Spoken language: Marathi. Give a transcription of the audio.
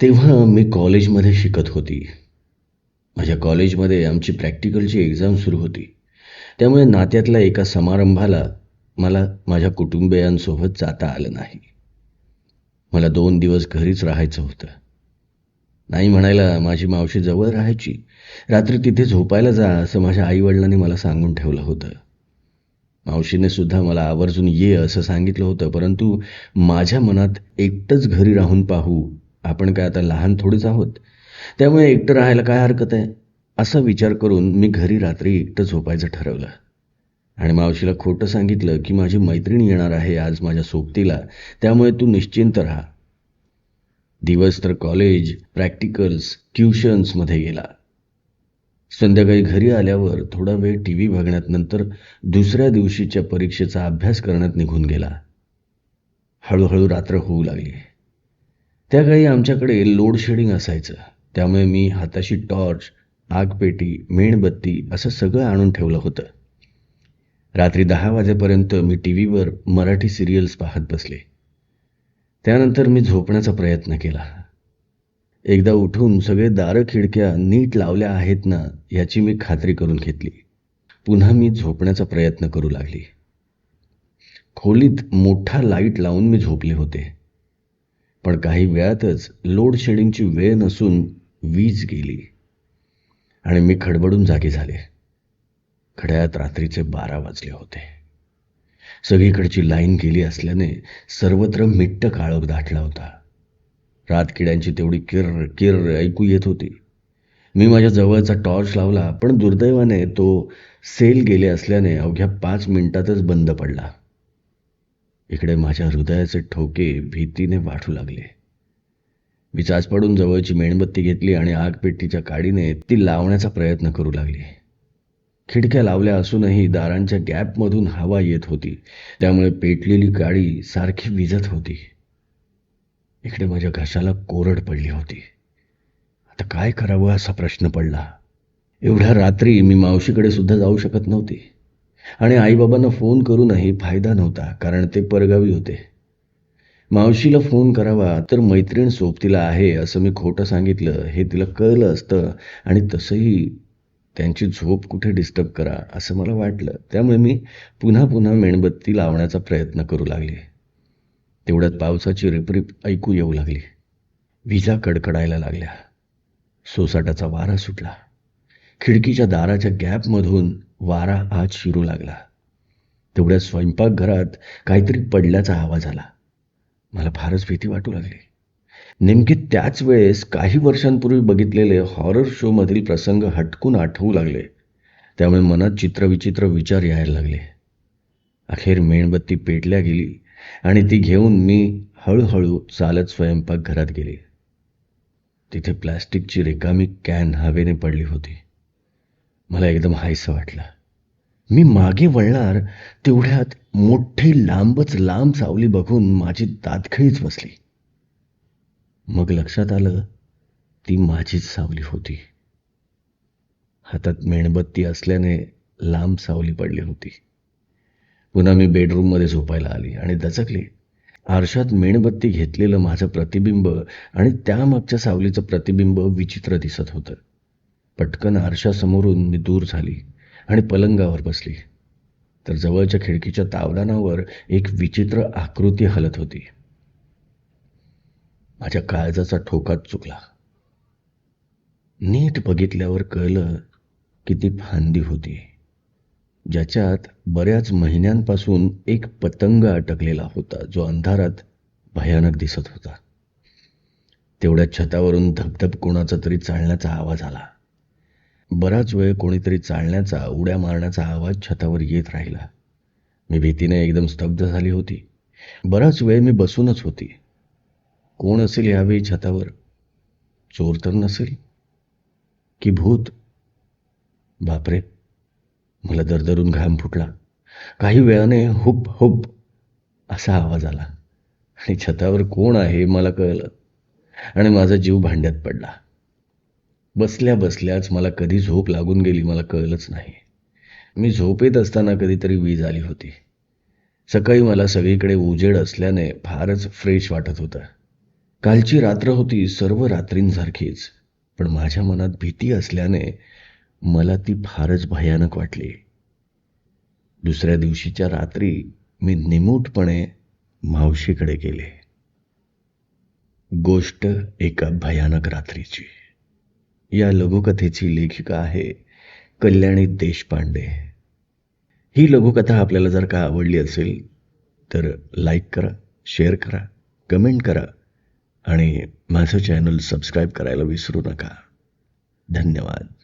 तेव्हा मी कॉलेजमध्ये शिकत होती. माझ्या कॉलेजमध्ये आमची प्रॅक्टिकलची एक्झाम सुरू होती. त्यामुळे नात्यातल्या एका समारंभाला मला माझ्या कुटुंबियांसोबत जाता आलं नाही. मला 2 दिवस घरीच राहायचं होतं. नाही म्हणायला माझी मावशी जवळ राहायची. रात्री तिथे झोपायला जा असं माझ्या आईवडिलांनी मला सांगून ठेवलं होतं. मावशीने सुद्धा मला आवर्जून ये असं सांगितलं होतं, परंतु माझ्या मनात एकटंच घरी राहून पाहू, आपण काय आता लहान थोडीच आहोत, त्यामुळे एकटं राहायला काय हरकत आहे, असा विचार करून मी घरी रात्री एकटं झोपायचं ठरवलं. आणि मावशीला खोटं सांगितलं की माझी मैत्रीण येणार आहे आज माझ्या सोबतीला, त्यामुळे तू निश्चिंत राहा. दिवस तर कॉलेज, प्रॅक्टिकल्स, ट्युशन्समध्ये गेला. संध्याकाळी घरी आल्यावर थोडा वेळ टी व्ही बघण्यात, नंतर दुसऱ्या दिवशीच्या परीक्षेचा अभ्यास करण्यात निघून गेला. हळूहळू रात्र होऊ लागली. त्या काळी आमच्याकडे लोड शेडिंग असायचं, त्यामुळे मी हाताशी टॉर्च, आगपेटी, मेणबत्ती असं सगळं आणून ठेवलं होतं. रात्री 10 वाजेपर्यंत मी टी व्हीवर मराठी सिरियल्स पाहत बसले. त्यानंतर मी झोपण्याचा प्रयत्न केला. एकदा उठून सगळे दारं खिडक्या नीट लावल्या आहेत ना याची मी खात्री करून घेतली. पुन्हा मी झोपण्याचा प्रयत्न करू लागली. खोलीत मोठा लाईट लावून मी झोपले होते. पण काही वेळातच लोड शेडिंगची वेळ नसून वीज गेली आणि मी खडबडून जागे झाले. घड्याळात रात्रीचे 12 वाजले होते. सगळीकडची लाईन गेली असल्याने सर्वत्र मिट्ट काळोख दाटला होता. रातकिड्यांची तेवढी किर्र किर्र ऐकू येत होती. मी माझ्या जवळचा टॉर्च लावला, पण दुर्दैवाने तो सेल गेले असल्याने अवघ्या 5 मिनिटातच बंद पडला. इकडे माझ्या हृदयाचे ठोके भीतीने वाढू लागले. मी चाचपडून जवळची मेणबत्ती घेतली आणि आगपेटीच्या काडीने ती लावण्याचा प्रयत्न करू लागली. खिडक्या लावल्या असूनही दारांच्या गॅपमधून हवा येत होती, त्यामुळे पेटलेली काडी सारखी विझत होती. इकडे माझ्या घशाला कोरड पडली होती. आता काय करावं असा प्रश्न पडला. एवढ्या रात्री मी मावशीकडे सुद्धा जाऊ शकत नव्हती आणि आईबाबांना फोन करूनही फायदा नव्हता, कारण ते परगावी होते. मावशीला फोन करावा तर मैत्रीण सोबतीला आहे असं मी खोटं सांगितलं हे तिला कळलं असतं, आणि तसंही त्यांची झोप कुठे डिस्टर्ब करा असं मला वाटलं. त्यामुळे मी पुन्हा पुन्हा मेणबत्ती लावण्याचा प्रयत्न करू लागले. तेवढ्यात पावसाची रिपरिप ऐकू येऊ लागली. विजा कडकडायला लागल्या. सोसाटाचा वारा सुटला. खिडकीच्या दाराच्या गॅपमधून वारा आत शिरू लागला. तेवढ्या स्वयंपाकघरात काहीतरी पडल्याचा आवाज आला. मला फारच भीती वाटू लागली. नेमके त्याच वेळेस काही वर्षांपूर्वी बघितलेले हॉरर शो मधील प्रसंग हटकून आठवू लागले. त्यामुळे मनात चित्रविचित्र विचार यायला लागले. अखेर मेणबत्ती पेटल्या गेली आणि ती घेऊन मी हळूहळू चालत स्वयंपाकघरात गेले. तिथे प्लास्टिकची रिकामी कॅन हवेने पडली होती. मला एकदम हायसं वाटलं. मी मागे वळणार तेवढ्यात मोठी लांबच लांब सावली बघून माझी दातखिळीच बसली. मग लक्षात आलं, ती माझीच सावली होती. हातात मेणबत्ती असल्याने लांब सावली पडली होती. पुन्हा मी बेडरूममध्ये झोपायला आली आणि दचकली. आरशात मेणबत्ती घेतलेलं माझं प्रतिबिंब आणि त्यामागच्या सावलीचं प्रतिबिंब विचित्र दिसत होतं. पटकन आरशासमोरून मी दूर झाली आणि पलंगावर बसली, तर जवळच्या खिडकीच्या तावदानावर एक विचित्र आकृती हलत होती. माझ्या काळजाचा ठोकाच चुकला. नीट बघितल्यावर कळलं की ती फांदी होती, ज्याच्यात बऱ्याच महिन्यांपासून एक पतंग अटकलेला होता, जो अंधारात भयानक दिसत होता. तेवढ्या छतावरून धपधप कोणाचा तरी चालण्याचा आवाज आला. बराच वेळ कोणीतरी चालण्याचा, उड्या मारण्याचा आवाज छतावर येत राहिला. मी भीतीने एकदम स्तब्ध झाली होती. बराच वेळ मी बसूनच होती. कोण असेल यावेळी छतावर? चोर तर नसेल की भूत? बापरे, मला दरदरून घाम फुटला. काही वेळाने हुप हुप असा आवाज आला आणि छतावर कोण आहे मला कळलं आणि माझा जीव भांड्यात पडला. बसल्या बसल्याच मला कधी झोप लागून गेली मला कळलंच नाही. मी झोपेत असताना कधीतरी वीज आली होती. सकाळी मला सगळीकडे उजेड असल्याने फारच फ्रेश वाटत होतं. कालची रात्र होती सर्व रात्रींसारखीच, पण माझ्या मनात भीती असल्याने मला ती फारच भयानक वाटली. दुसऱ्या दिवशीच्या रात्री मी निमूटपणे मावशीकडे गेले. गोष्ट एका भयानक रात्रीची. या लघुकथेची लेखिका आहे कल्याणी देशपांडे. ही लघुकथा आपल्याला जर का आवडली असेल तर लाईक करा, शेअर करा, कमेंट करा आणि माझं चॅनल सबस्क्राईब करायला विसरू नका. धन्यवाद.